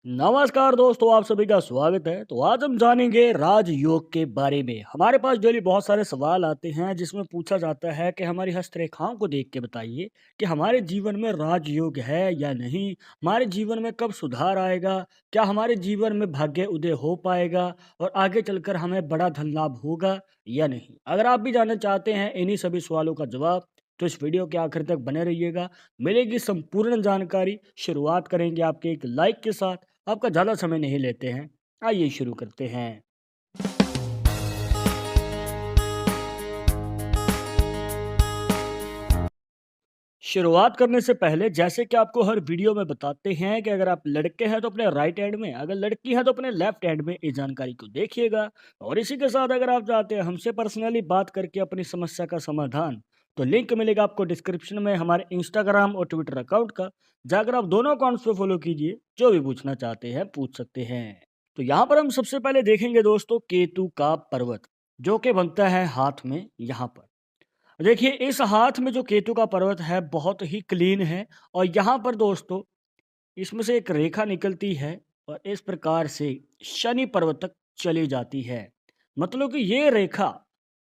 नमस्कार दोस्तों, आप सभी का स्वागत है। तो आज हम जानेंगे राजयोग के बारे में। हमारे पास डेली बहुत सारे सवाल आते हैं जिसमें पूछा जाता है कि हमारी हस्तरेखाओं को देख के बताइए कि हमारे जीवन में राजयोग है या नहीं, हमारे जीवन में कब सुधार आएगा, क्या हमारे जीवन में भाग्य उदय हो पाएगा और आगे चलकर हमें बड़ा धन लाभ होगा या नहीं। अगर आप भी जानना चाहते हैं इन्हीं सभी सवालों का जवाब, तो इस वीडियो के आखिर तक बने रहिएगा, मिलेगी संपूर्ण जानकारी। शुरुआत करेंगे आपके एक लाइक के साथ। आपका ज़्यादा समय नहीं लेते हैं, आइए शुरू करते हैं। शुरुआत करने से पहले जैसे कि आपको हर वीडियो में बताते हैं कि अगर आप लड़के हैं तो अपने राइट हैंड में, अगर लड़की है तो अपने लेफ्ट हैंड में इस जानकारी को देखिएगा। और इसी के साथ अगर आप चाहते हैं हमसे पर्सनली बात करके अपनी समस्या का समाधान, तो लिंक मिलेगा आपको डिस्क्रिप्शन में हमारे इंस्टाग्राम और ट्विटर अकाउंट का। जाकर आप दोनों अकाउंट्स पे फॉलो कीजिए, जो भी पूछना चाहते हैं पूछ सकते हैं। तो यहाँ पर हम सबसे पहले देखेंगे दोस्तों केतु का पर्वत, जो कि बनता है हाथ में यहाँ पर। देखिए इस हाथ में जो केतु का पर्वत है बहुत ही क्लीन है। और यहाँ पर दोस्तों इसमें से एक रेखा निकलती है और इस प्रकार से शनि पर्वत तक चली जाती है। मतलब कि ये रेखा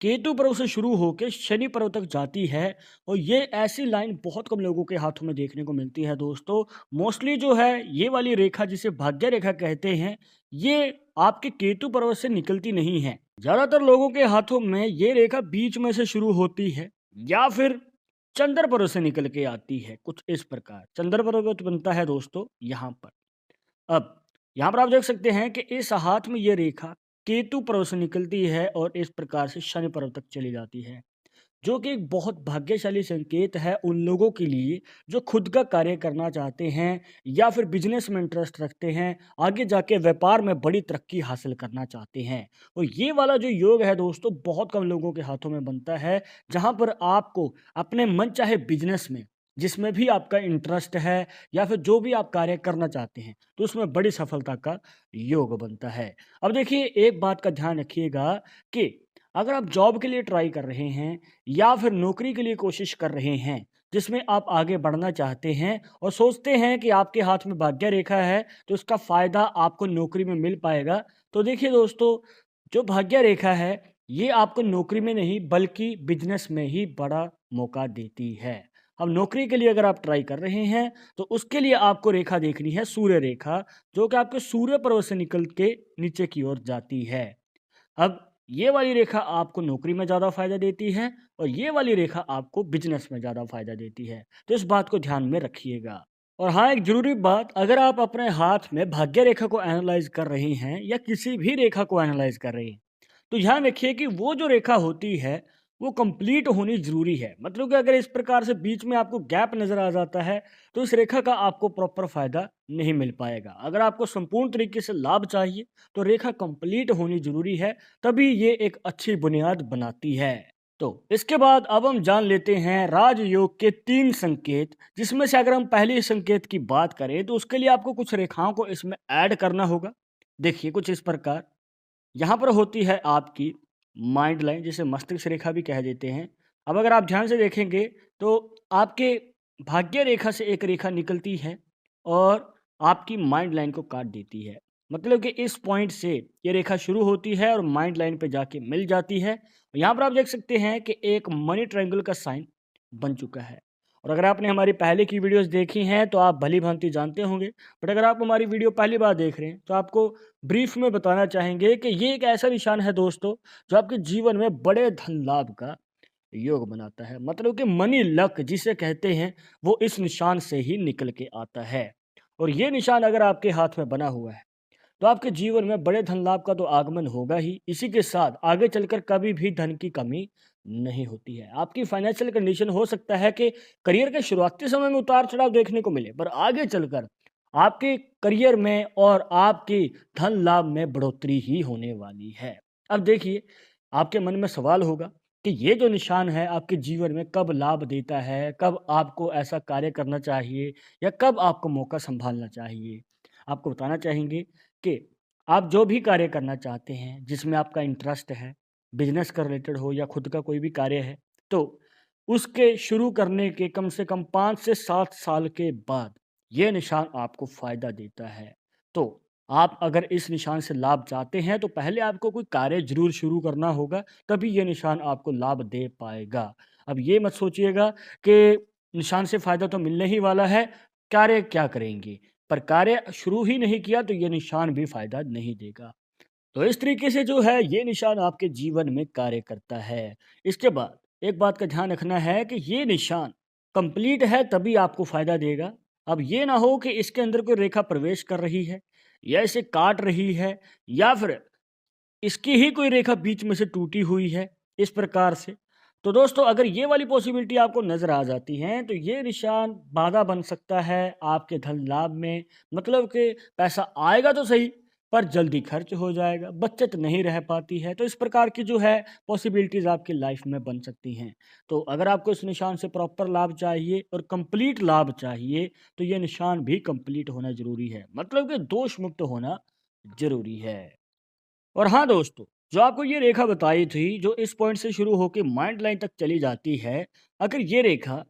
केतु पर्वत से शुरू होकर शनि पर्वत तक जाती है। और ये ऐसी लाइन बहुत कम लोगों के हाथों में देखने को मिलती है दोस्तों। मोस्टली जो है ये वाली रेखा जिसे भाग्य रेखा कहते हैं, ये आपके केतु पर्वत से निकलती नहीं है। ज्यादातर लोगों के हाथों में ये रेखा बीच में से शुरू होती है या फिर चंद्र पर्वत से निकल के आती है। कुछ इस प्रकार चंद्र पर्वत बनता है दोस्तों यहाँ पर। अब यहाँ पर आप देख सकते हैं कि इस हाथ में ये रेखा केतु पर्वत से निकलती है और इस प्रकार से शनि पर्वत तक चली जाती है, जो कि एक बहुत भाग्यशाली संकेत है उन लोगों के लिए जो खुद का कार्य करना चाहते हैं या फिर बिजनेस में इंटरेस्ट रखते हैं, आगे जाके व्यापार में बड़ी तरक्की हासिल करना चाहते हैं। और ये वाला जो योग है दोस्तों बहुत कम लोगों के हाथों में बनता है, जहाँ पर आपको अपने मन चाहे बिजनेस में, जिसमें भी आपका इंटरेस्ट है या फिर जो भी आप कार्य करना चाहते हैं, तो उसमें बड़ी सफलता का योग बनता है। अब देखिए एक बात का ध्यान रखिएगा कि अगर आप जॉब के लिए ट्राई कर रहे हैं या फिर नौकरी के लिए कोशिश कर रहे हैं, जिसमें आप आगे बढ़ना चाहते हैं और सोचते हैं कि आपके हाथ में भाग्य रेखा है, तो इसका फ़ायदा आपको नौकरी में मिल पाएगा। तो देखिए दोस्तों, जो भाग्य रेखा है, ये आपको नौकरी में नहीं बल्कि बिज़नेस में ही बड़ा मौका देती है। अब नौकरी के लिए अगर आप ट्राई कर रहे हैं, तो उसके लिए आपको रेखा देखनी है सूर्य रेखा, जो कि आपके सूर्य पर्वत से निकल के नीचे की ओर जाती है। अब ये वाली रेखा आपको नौकरी में ज़्यादा फ़ायदा देती है और ये वाली रेखा आपको बिज़नेस में ज़्यादा फ़ायदा देती है। तो इस बात को ध्यान में रखिएगा। और हाँ, एक ज़रूरी बात, अगर आप अपने हाथ में भाग्य रेखा को एनालाइज़ कर रहे हैं या किसी भी रेखा को एनालाइज़ कर रहे हैं, तो ध्यान रखिए कि वो जो रेखा होती है, वो कंप्लीट होनी ज़रूरी है। मतलब कि अगर इस प्रकार से बीच में आपको गैप नज़र आ जाता है, तो इस रेखा का आपको प्रॉपर फ़ायदा नहीं मिल पाएगा। अगर आपको संपूर्ण तरीके से लाभ चाहिए, तो रेखा कंप्लीट होनी ज़रूरी है, तभी ये एक अच्छी बुनियाद बनाती है। तो इसके बाद अब हम जान लेते हैं राजयोग के 3 संकेत, जिसमें से अगर हम पहले संकेत की बात करें, तो उसके लिए आपको कुछ रेखाओं को इसमें ऐड करना होगा। देखिए कुछ इस प्रकार यहाँ पर होती है आपकी माइंड लाइन, जिसे मस्तिष्क रेखा भी कह देते हैं। अब अगर आप ध्यान से देखेंगे तो आपके भाग्य रेखा से एक रेखा निकलती है और आपकी माइंड लाइन को काट देती है। मतलब कि इस पॉइंट से ये रेखा शुरू होती है और माइंड लाइन पे जाके मिल जाती है। यहाँ पर आप देख सकते हैं कि एक मनी ट्रायंगल का साइन बन चुका है। और अगर आपने हमारी पहले की वीडियोस देखी हैं तो आप भली-भांति जानते होंगे। बट अगर आप हमारी वीडियो पहली बार देख रहे हैं, तो आपको ब्रीफ में बताना चाहेंगे कि ये एक ऐसा निशान है दोस्तों, जो आपके जीवन में बड़े धन लाभ का योग बनाता है। मतलब कि मनी लक जिसे कहते हैं, वो इस निशान से ही निकल के आता है। और ये निशान अगर आपके हाथ में बना हुआ है, तो आपके जीवन में बड़े धन लाभ का तो आगमन होगा ही, इसी के साथ आगे चलकर कभी भी धन की कमी नहीं होती है। आपकी फाइनेंशियल कंडीशन हो सकता है कि करियर के शुरुआती समय में उतार-चढ़ाव देखने को मिले, पर आगे चलकर आपके करियर में और आपके धन लाभ में बढ़ोतरी ही होने वाली है। अब देखिए, आपके मन में सवाल होगा कि ये जो निशान है आपके जीवन में कब लाभ देता है, कब आपको ऐसा कार्य करना चाहिए या कब आपको मौका सँभालना चाहिए? आपको बताना चाहेंगे कि आप जो भी कार्य करना चाहते हैं, जिसमें आपका इंटरेस्ट है, बिज़नेस का रिलेटेड हो या खुद का कोई भी कार्य है, तो उसके शुरू करने के कम से कम 5 से 7 साल के बाद ये निशान आपको फ़ायदा देता है। तो आप अगर इस निशान से लाभ चाहते हैं तो पहले आपको कोई कार्य ज़रूर शुरू करना होगा, तभी ये निशान आपको लाभ दे पाएगा। अब ये मत सोचिएगा कि निशान से फ़ायदा तो मिलने ही वाला है, कार्य क्या करेंगे? पर कार्य शुरू ही नहीं किया तो ये निशान भी फ़ायदा नहीं देगा। तो इस तरीके से जो है ये निशान आपके जीवन में कार्य करता है। इसके बाद एक बात का ध्यान रखना है कि ये निशान कंप्लीट है तभी आपको फ़ायदा देगा। अब ये ना हो कि इसके अंदर कोई रेखा प्रवेश कर रही है या इसे काट रही है या फिर इसकी ही कोई रेखा बीच में से टूटी हुई है, इस प्रकार से। तो दोस्तों अगर ये वाली पॉसिबिलिटी आपको नज़र आ जाती है, तो ये निशान बाधा बन सकता है आपके धन लाभ में। मतलब कि पैसा आएगा तो सही, पर जल्दी खर्च हो जाएगा, बचत नहीं रह पाती है। तो इस प्रकार की जो है पॉसिबिलिटीज़ आपकी लाइफ में बन सकती हैं। तो अगर आपको इस निशान से प्रॉपर लाभ चाहिए और कंप्लीट लाभ चाहिए, तो ये निशान भी कंप्लीट होना ज़रूरी है। मतलब कि दोष मुक्त होना ज़रूरी है। और हाँ दोस्तों, जो आपको ये रेखा बताई थी, जो इस पॉइंट से शुरू होके माइंड लाइन तक चली जाती है, अगर ये रेखा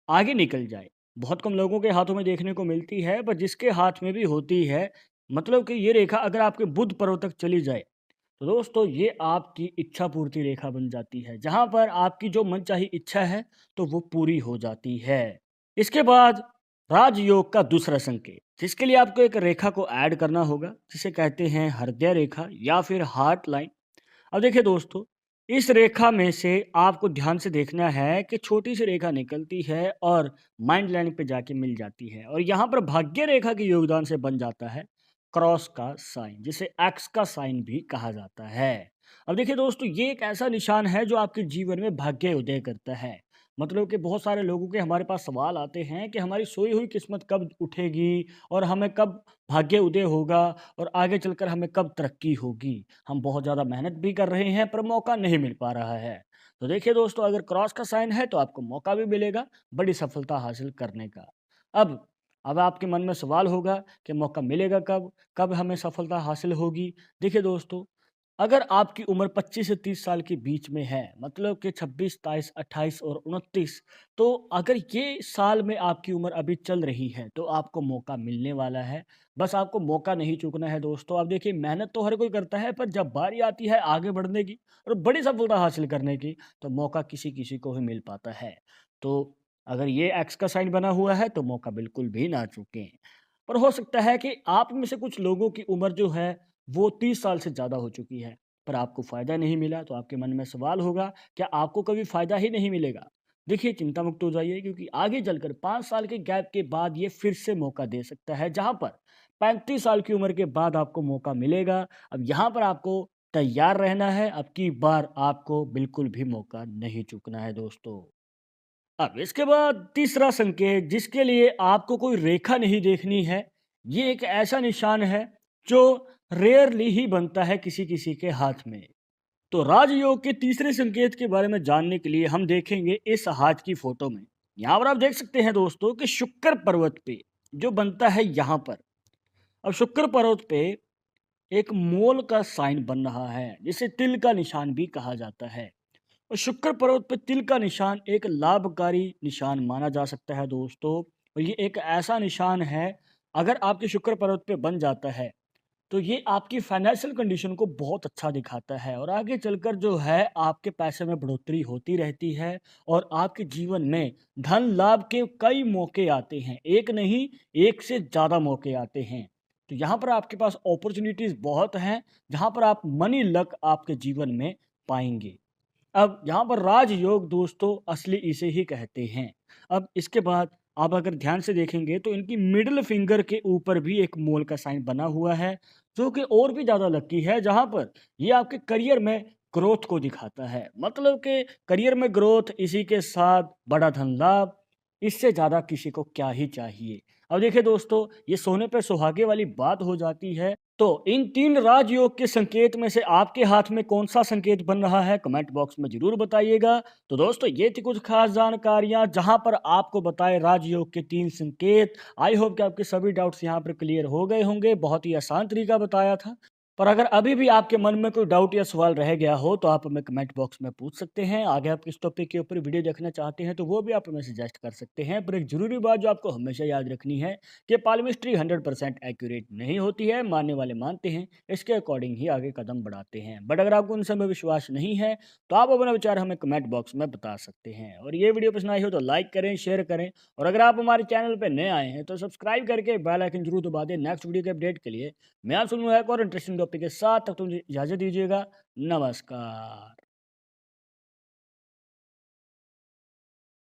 आगे निकल जाए, बहुत कम लोगों के हाथों में देखने को मिलती है, पर जिसके हाथ में भी होती है, मतलब कि ये रेखा अगर आपके बुध पर्व तक चली जाए, तो दोस्तों ये आपकी इच्छा पूर्ति रेखा बन जाती है, जहाँ पर आपकी जो मनचाही इच्छा है, तो वो पूरी हो जाती है। इसके बाद राजयोग का दूसरा संकेत, जिसके लिए आपको एक रेखा को ऐड करना होगा, जिसे कहते हैं हृदय रेखा या फिर हार्ट लाइन। अब देखिए दोस्तों, इस रेखा में से आपको ध्यान से देखना है कि छोटी सी रेखा निकलती है और माइंड लाइन पे जाके मिल जाती है और यहाँ पर भाग्य रेखा के योगदान से बन जाता है क्रॉस का साइन, जिसे एक्स का साइन भी कहा जाता है। अब देखिए दोस्तों, ये एक ऐसा निशान है जो आपके जीवन में भाग्य उदय करता है। मतलब कि बहुत सारे लोगों के हमारे पास सवाल आते हैं कि हमारी सोई हुई किस्मत कब उठेगी और हमें कब भाग्य उदय होगा और आगे चलकर हमें कब तरक्की होगी। हम बहुत ज़्यादा मेहनत भी कर रहे हैं पर मौका नहीं मिल पा रहा है। तो देखिए दोस्तों, अगर क्रॉस का साइन है तो आपको मौका भी मिलेगा बड़ी सफलता हासिल करने का। अब अब आपके मन में सवाल होगा कि मौका मिलेगा कब? कब हमें सफलता हासिल होगी? देखिए दोस्तों, अगर आपकी उम्र 25 से 30 साल के बीच में है, मतलब कि 26, 27, 28 और 29, तो अगर ये साल में आपकी उम्र अभी चल रही है, तो आपको मौका मिलने वाला है। बस आपको मौका नहीं चूकना है दोस्तों। अब देखिए, मेहनत तो हर कोई करता है, पर जब बारी आती है आगे बढ़ने की और बड़ी सफलता हासिल करने की, तो मौका किसी-किसी को ही मिल पाता है। तो अगर ये एक्स का साइन बना हुआ है, तो मौका बिल्कुल भी ना चूकें। पर हो सकता है कि आप में से कुछ लोगों की उम्र जो है, वो 30 साल से ज़्यादा हो चुकी है, पर आपको फ़ायदा नहीं मिला, तो आपके मन में सवाल होगा, क्या आपको कभी फ़ायदा ही नहीं मिलेगा? देखिए, चिंता मुक्त हो जाइए, क्योंकि आगे चलकर 5 साल के गैप के बाद ये फिर से मौका दे सकता है, जहाँ पर 35 साल की उम्र के बाद आपको मौका मिलेगा। अब यहाँ पर आपको तैयार रहना है, अब की बार आपको बिल्कुल भी मौका नहीं चूकना है दोस्तों। अब इसके बाद तीसरा संकेत, जिसके लिए आपको कोई रेखा नहीं देखनी है, ये एक ऐसा निशान है जो रेयरली ही बनता है किसी-किसी के हाथ में। तो राजयोग के तीसरे संकेत के बारे में जानने के लिए हम देखेंगे इस हाथ की फोटो में। यहाँ पर आप देख सकते हैं दोस्तों कि शुक्र पर्वत पे जो बनता है यहाँ पर। अब शुक्र पर्वत पे एक मोल का साइन बन रहा है, जिसे तिल का निशान भी कहा जाता है। और शुक्र पर्वत पे तिल का निशान एक लाभकारी निशान माना जा सकता है दोस्तों। और ये एक ऐसा निशान है, अगर आपके शुक्र पर्वत पे बन जाता है, तो ये आपकी फाइनेंशियल कंडीशन को बहुत अच्छा दिखाता है और आगे चलकर जो है आपके पैसे में बढ़ोतरी होती रहती है और आपके जीवन में धन लाभ के कई मौके आते हैं। एक नहीं, एक से ज़्यादा मौके आते हैं। तो यहाँ पर आपके पास अपॉर्चुनिटीज़ बहुत हैं, जहाँ पर आप मनी लक आपके जीवन में पाएँगे। अब यहाँ पर राजयोग दोस्तों असली इसे ही कहते हैं। अब इसके बाद आप अगर ध्यान से देखेंगे तो इनकी मिडल फिंगर के ऊपर भी एक मोल का साइन बना हुआ है, जो कि और भी ज़्यादा लकी है, जहाँ पर ये आपके करियर में ग्रोथ को दिखाता है। मतलब कि करियर में ग्रोथ, इसी के साथ बड़ा धन लाभ, इससे ज़्यादा किसी को क्या ही चाहिए। अब देखिए दोस्तों, ये सोने पे सुहागे वाली बात हो जाती है। तो इन 3 राजयोग के संकेत में से आपके हाथ में कौन-सा संकेत बन रहा है, कमेंट बॉक्स में ज़रूर बताइएगा। तो दोस्तों, ये थी कुछ खास जानकारियाँ, जहाँ पर आपको बताए राजयोग के 3 संकेत। आई होप कि आपके सभी डाउट्स यहाँ पर क्लियर हो गए होंगे। बहुत ही आसान तरीका बताया था। पर अगर अभी भी आपके मन में कोई डाउट या सवाल रह गया हो तो आप हमें कमेंट बॉक्स में पूछ सकते हैं। आगे आप किस टॉपिक के ऊपर वीडियो देखना चाहते हैं तो वो भी आप हमें सजेस्ट कर सकते हैं। पर एक ज़रूरी बात जो आपको हमेशा याद रखनी है कि पाल्मिस्ट्री 100% एक्यूरेट नहीं होती है। मानने वाले मानते हैं, इसके अकॉर्डिंग ही आगे कदम बढ़ाते हैं। बट अगर आपको उन समय विश्वास नहीं है तो आप अपना विचार हमें कमेंट बॉक्स में बता सकते हैं। और ये वीडियो पसंद आई हो तो लाइक करें, शेयर करें, और अगर आप हमारे चैनल पर नए आए हैं तो सब्सक्राइब करके बेल आइकन जरूर दबा दें नेक्स्ट वीडियो के अपडेट के लिए। मैं आप सुनूंगा एक और इंटरेस्टिंग टॉपिक के साथ, तब तुम इजाज़त दीजिएगा। नमस्कार।